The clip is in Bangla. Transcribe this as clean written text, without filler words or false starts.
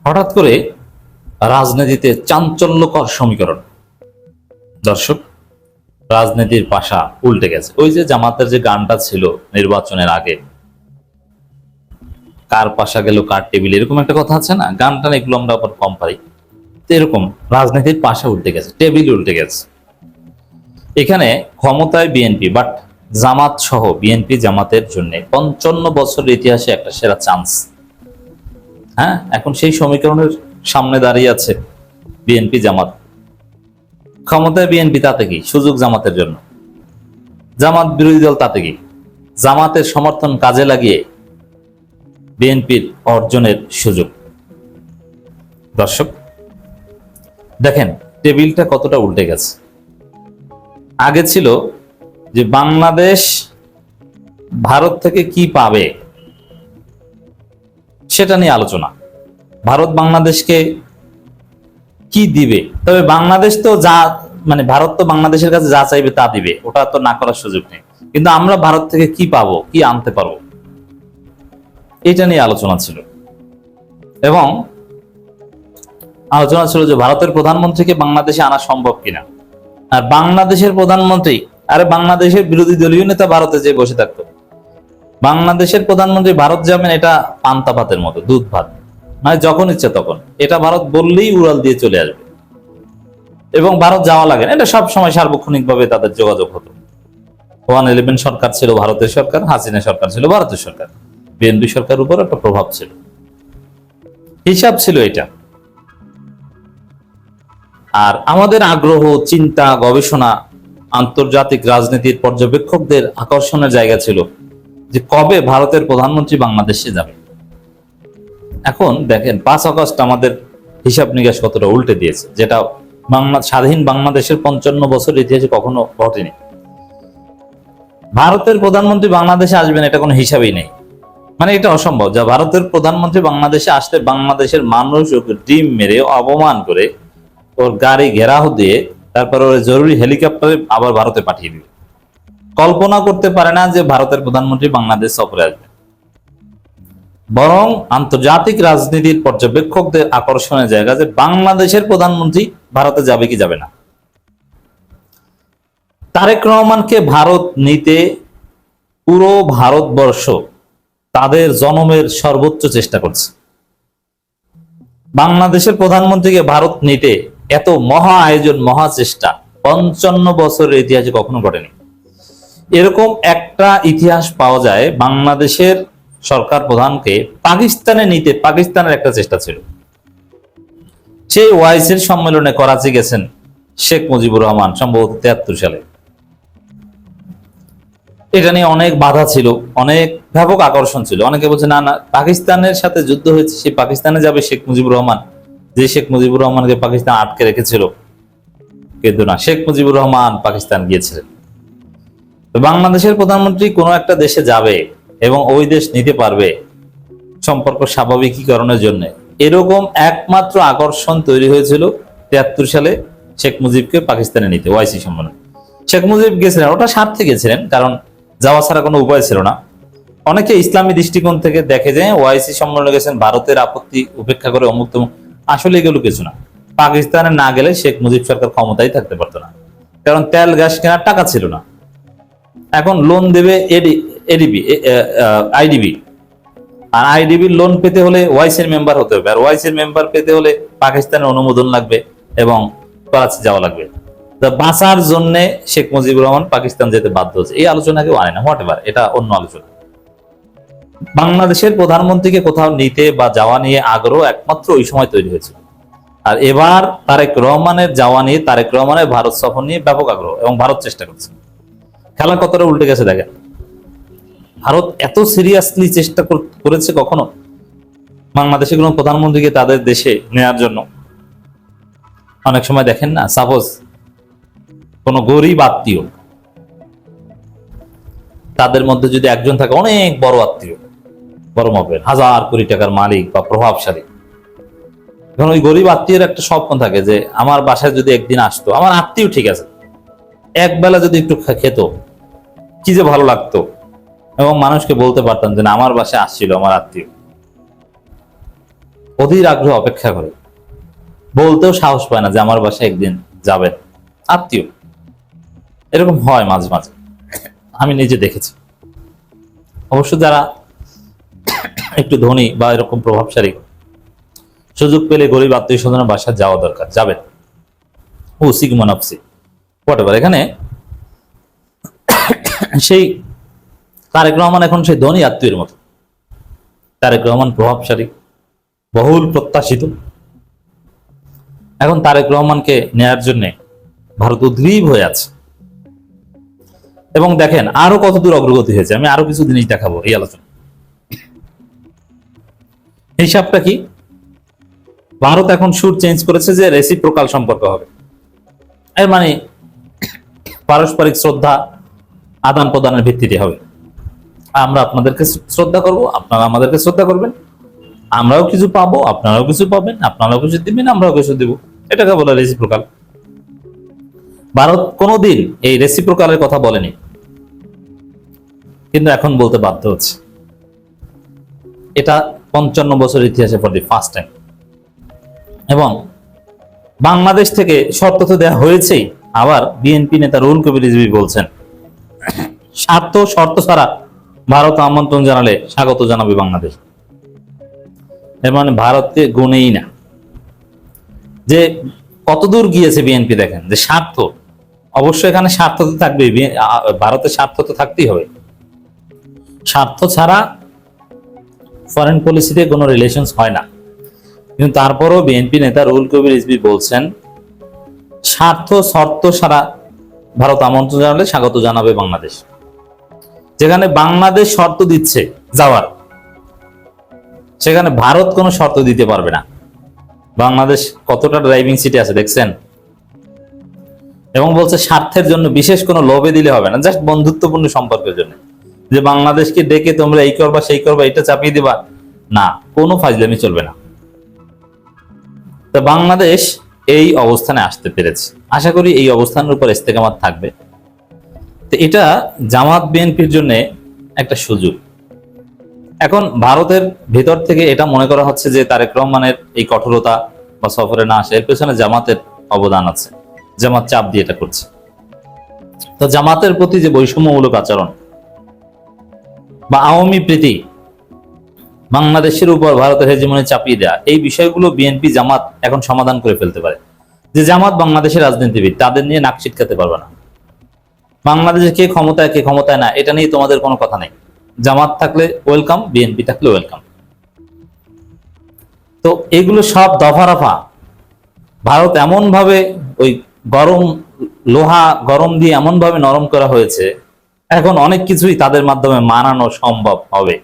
হঠাৎ করে রাজনীতিতে চাঞ্চল্যকর সমীকরণ। দর্শক, রাজনীতির পাশা উল্টে গেছে। ওই যে জামাতের যে গানটা ছিল নির্বাচনের আগে, কার পাশা গেল কার টেবিল, এরকম একটা কথা আছে না? গানটা এগুলো আমরা আবার কম পারি। তো এরকম রাজনীতির পাশা উল্টে গেছে, টেবিল উল্টে গেছে। এখানে ক্ষমতায় বিএনপি, বাট জামাত সহ বিএনপি জামাতের জন্য 55 বছরের ইতিহাসে একটা সেরা চান্স। হ্যাঁ, এখন সেই সমীকরণের সামনে দাঁড়িয়ে আছে বিএনপি জামাত। ক্ষমতায় বিএনপি, তাতে কি সুযোগ জামাতের জন্য? জামাত বিরোধী দল, তাতে কি? জামাতের সমর্থন কাজে লাগিয়ে বিএনপির অর্জনের সুযোগ। দর্শক দেখেন টেবিলটা কতটা উল্টে গেছে। আগে ছিল যে বাংলাদেশ ভারত থেকে কি পাবে সেটা নিয়ে আলোচনা, ভারত বাংলাদেশকে কি দিবে। তবে বাংলাদেশ তো যা, মানে ভারত তো বাংলাদেশের কাছে যা চাইবে তা দিবে, ওটা তো না করার সুযোগ নেই। কিন্তু আমরা ভারত থেকে কি পাবো, কি আনতে পারবো, এটা নিয়ে আলোচনা ছিল। এবং আলোচনা ছিল যে ভারতের প্রধানমন্ত্রীকে বাংলাদেশে আনা সম্ভব কিনা। আর বাংলাদেশের প্রধানমন্ত্রী, আরে বাংলাদেশের বিরোধী দলীয় নেতা ভারতে যে বসে থাকতো, বাংলাদেশের প্রধানমন্ত্রী ভারত যাবেন, এটা পান্তা ভাতের মতো, দুধ ভাত, মানে যখন ইচ্ছে তখন। এটা ভারত বললেই উড়াল দিয়ে চলে আসবে এবং ভারত যাওয়া লাগে না। এটা সব সময় সার্বক্ষণিক ভাবে তাদের যোগাযোগ হতো। 111 সরকার ছিল ভারতের সরকার, হাসিনা সরকার ছিল ভারতের সরকার, বিএনপি সরকারের উপর একটা প্রভাব ছিল, হিসাব ছিল এটা। আর আমাদের আগ্রহ, চিন্তা, গবেষণা, আন্তর্জাতিক রাজনীতির পর্যবেক্ষকদের আকর্ষণের জায়গা ছিল যে কবে ভারতের প্রধানমন্ত্রী বাংলাদেশে যাবে। এখন দেখেন 5 আগস্ট আমাদের হিসাব নিকাশ কতটা উল্টে দিয়েছে, যেটা স্বাধীন বাংলাদেশের 55 বছর ইতিহাসে কখনো ঘটেনি। ভারতের প্রধানমন্ত্রী বাংলাদেশে আসবেন, এটা কোনো হিসাবেই নেই, মানে এটা অসম্ভব। যা ভারতের প্রধানমন্ত্রী বাংলাদেশে আসলে বাংলাদেশের মানুষ ওকে ডিম মেরে অপমান করে ওর গাড়ি ঘেরাও দিয়ে তারপর ওর জরুরি হেলিকপ্টারে আবার ভারতে পাঠিয়ে দিবে। কল্পনা করতে পারে না যে ভারতের প্রধানমন্ত্রী বাংলাদেশ সফরে আসবে। বরং আন্তর্জাতিক রাজনীতির পর্যবেক্ষকদের আকর্ষণের জায়গা যে বাংলাদেশের প্রধানমন্ত্রী ভারতে যাবে কি যাবে না। তারেক রহমানকে ভারত নিতে পুরো ভারতবর্ষ তাদের জনমের সর্বোচ্চ চেষ্টা করছে। বাংলাদেশের প্রধানমন্ত্রীকে ভারত নিতে এত মহা আয়োজন, মহা চেষ্টা 55 বছরের ইতিহাসে কখনো ঘটেনি। এরকম একটা ইতিহাস পাওয়া যায়, বাংলাদেশের সরকার প্রধানকে পাকিস্তানে নিতে পাকিস্তানের একটা চেষ্টা ছিল। সেই ওআইসির সম্মেলনে করাচি গেছেন শেখ মুজিবুর রহমান সম্ভবত 73 সালে। এটা নিয়ে অনেক বাধা ছিল, অনেক ব্যাপক আকর্ষণ ছিল। অনেকে বলছে না না, পাকিস্তানের সাথে যুদ্ধ হয়েছে, সে পাকিস্তানে যাবে শেখ মুজিবুর রহমান, যে শেখ মুজিবুর রহমানকে পাকিস্তান আটকে রেখেছিল। কিন্তু না, শেখ মুজিবুর রহমান পাকিস্তান গিয়েছিলেন। তো বাংলাদেশের প্রধানমন্ত্রী কোনো একটা দেশে যাবে এবং ওই দেশ নিতে পারবে সম্পর্ক স্বাভাবিকীকরণের জন্য, এরকম একমাত্র আকর্ষণ তৈরি হয়েছিল 73 সালে শেখ মুজিবকে পাকিস্তানে নিতে, ওআইসি সম্মেলন। শেখ মুজিব গেছিলেন, ওটা স্বার্থে গেছিলেন, কারণ যাওয়া ছাড়া কোনো উপায় ছিল না। অনেকে ইসলামী দৃষ্টিকোণ থেকে দেখে যে ওআইসি সম্মেলনে গেছেন ভারতের আপত্তি উপেক্ষা করে, অমুক তমুক। আসলে এগুলো কিছু না। পাকিস্তানে না গেলে শেখ মুজিব সরকার ক্ষমতায় থাকতে পারতো না, কারণ তেল গ্যাস কেনার টাকা ছিল না। এখন লোন দেবে আইডিবি, আর আইডিবির লোন পেতে হলে ওআইসির মেম্বার হতে হবে, আর ওআইসির মেম্বার পেতে হলে পাকিস্তানের অনুমোদন লাগবে এবং করাচি যাওয়া লাগবে। বাঁচার জন্য শেখ মুজিবুর রহমান পাকিস্তান যেতে বাধ্য হচ্ছে। এই আলোচনা কেউ আনে না, হোয়াটএভার, এটা অন্য আলোচনা। বাংলাদেশের প্রধানমন্ত্রীকে কোথাও নিতে বা যাওয়া নিয়ে আগ্রহ একমাত্র ওই সময় তৈরি হয়েছিল। আর এবার তারেক রহমানের যাওয়া নিয়ে, তারেক রহমানের ভারত সফর নিয়ে ব্যাপক আগ্রহ, এবং ভারত চেষ্টা করছে। খেলা কতটা উল্টে গেছে দেখেন। ভারত এত সিরিয়াসলি চেষ্টা করেছে কখনো বাংলাদেশের কোনো প্রধানমন্ত্রীকে তাদের দেশে নেওয়ার জন্য? অনেক সময় দেখেন না, সাপোজ কোন গরিব আত্মীয়, তাদের মধ্যে যদি একজন থাকে অনেক বড় আত্মীয়, বড় মাপের, 1000 কোটি টাকার মালিক বা প্রভাবশালী, এখন ওই গরিব আত্মীয়ের একটা স্বপ্ন থাকে যে আমার বাসায় যদি একদিন আসতো, আমার আত্মীয় ঠিক আছে, এক বেলা যদি একটু খেত কি যে ভালো লাগতো, এবং মানুষকে বলতে পারতাম যে না, আমার বাসায় আসছিল আমার আত্মীয়। অধীর আগ্রহ অপেক্ষা করে, বলতেও সাহস পায় না যে আমার বাসায় একদিন যাবেন আত্মীয়। এরকম হয় মাঝে মাঝে, আমি নিজে দেখেছি। অবশ্য যারা একটু ধনী বা এরকম প্রভাবশালী, সুযোগ পেলে গরিব আত্মীয় স্বজনের বাসায় যাওয়া দরকার, যাবেন। ও সিগমা নাফসি হোয়াটএভার। এখানে সেই তারেক রহমান এখন সেই ধনী আত্মীয়ের মতো। তারেক রহমান প্রভাবশালী, বহুল প্রত্যাশিত। এখন তারেক রহমানকে নেয়ার জন্য ভারত উদ্গ্রীব হয়ে আছে। এবং দেখেন আরো কতদূর অগ্রগতি হয়েছে, আমি আরো কিছু জিনিস দেখাবো এই আলোচনা। হিসাবটা কি? ভারত এখন সুর চেঞ্জ করেছে যে রেসিপ্রোকাল সম্পর্ক হবে। এর মানে পারস্পরিক শ্রদ্ধা আদান প্রদানের ভিত্তিতে হবে। আমরা আপনাদেরকে শ্রদ্ধা করব, আপনারা আমাদেরকে শ্রদ্ধা করবেন, আমরাও কিছু পাবো, আপনারাও কিছু পাবেন, আপনারাও কিছু দিবেন, আমরাও কিছু দিব। এটাকে বলে রেসিপ্রোকাল। ভারত কোনোদিন এই রেসিপ্রোকালের কথা বলেনি, কিন্তু এখন বলতে বাধ্য হচ্ছে। এটা 55 বছরের ইতিহাসে ফর দি ফার্স্ট টাইম। এবং বাংলাদেশ থেকে শর্ত তো দেওয়া হয়েছেই, আবার বিএনপি নেতা রুহুল কবির রিজভী বলছেন শর্ত ছাড়া ভারত আমন্ত্রণ জানালে স্বাগত জানাবে বাংলাদেশ। এর মানে ভারতকে গুনেই না। যে কতদূর গিয়েছে বিএনপি দেখেন, যে স্বার্থ, অবশ্যই এখানে স্বার্থ তো থাকবেই, ভারতের স্বার্থ তো থাকতেই হবে। স্বার্থ ছাড়া ফরেন পলিসিতে কোনো রিলেশনস হয় না। কিন্তু তারপরও বিএনপি নেতা রুহুল কবির রিজভী বলছেন শর্ত ছাড়া ভারত আমন্ত্রণ জানালে স্বাগত জানাবে বাংলাদেশ। যেখানে বাংলাদেশ শর্ত দিচ্ছে যাওয়ার, সেখানে ভারত কোনো শর্ত দিতে পারবে না। বাংলাদেশ কতটা ড্রাইভিং সিটে আছে দেখছেন। এবং বলছে স্বার্থের জন্য, বিশেষ কোনো লোভে দিলে হবে না, জাস্ট বন্ধুত্বপূর্ণ সম্পর্কের জন্য। যে বাংলাদেশকে ডেকে তোমরা এই করবা সেই করবা এটা চাপিয়ে দিবা, না, কোনো ফাজলামি চলবে না। তো বাংলাদেশ এই অবস্থানে আসতে পেরেছে, আশা করি এই অবস্থানের উপর ইস্তেকামাত থাকবে। তো এটা জামাত বিএনপির জন্য একটা সুযোগ। এখন ভারতের ভেতর থেকে এটা মনে করা হচ্ছে যে তারেক রহমানের এই কঠোরতা বা সফরে না আসে, এর পেছনে জামাতের অবদান আছে, জামাত চাপ দিয়ে এটা করছে। তো জামাতের প্রতি যে বৈষম্যমূলক আচরণ বা আওয়ামী প্রীতি, বাংলাদেশের উপর ভারতের হেজিমনি চাপিয়ে দেয়া, এই বিষয়গুলো বিএনপি জামাত এখন সমাধান করে ফেলতে পারে। যে জামাত বাংলাদেশের রাজনীতিবিদ, তাদের নিয়ে নাক ছিটকাতে পারবে না। বাংলাদেশে কে ক্ষমতায় না, এটা নিয়ে তোমাদের কোনো কথা নেই। জামাত থাকলে ওয়েলকাম, বিএনপি থাকলে ওয়েলকাম। তো এগুলো সব দফা রফা ভারত এমন ভাবে ওই লোহা গরম দিয়ে এমন ভাবে নরম করা হয়েছে, এখন অনেক কিছুই তাদের মাধ্যমে মানানো সম্ভব হবে।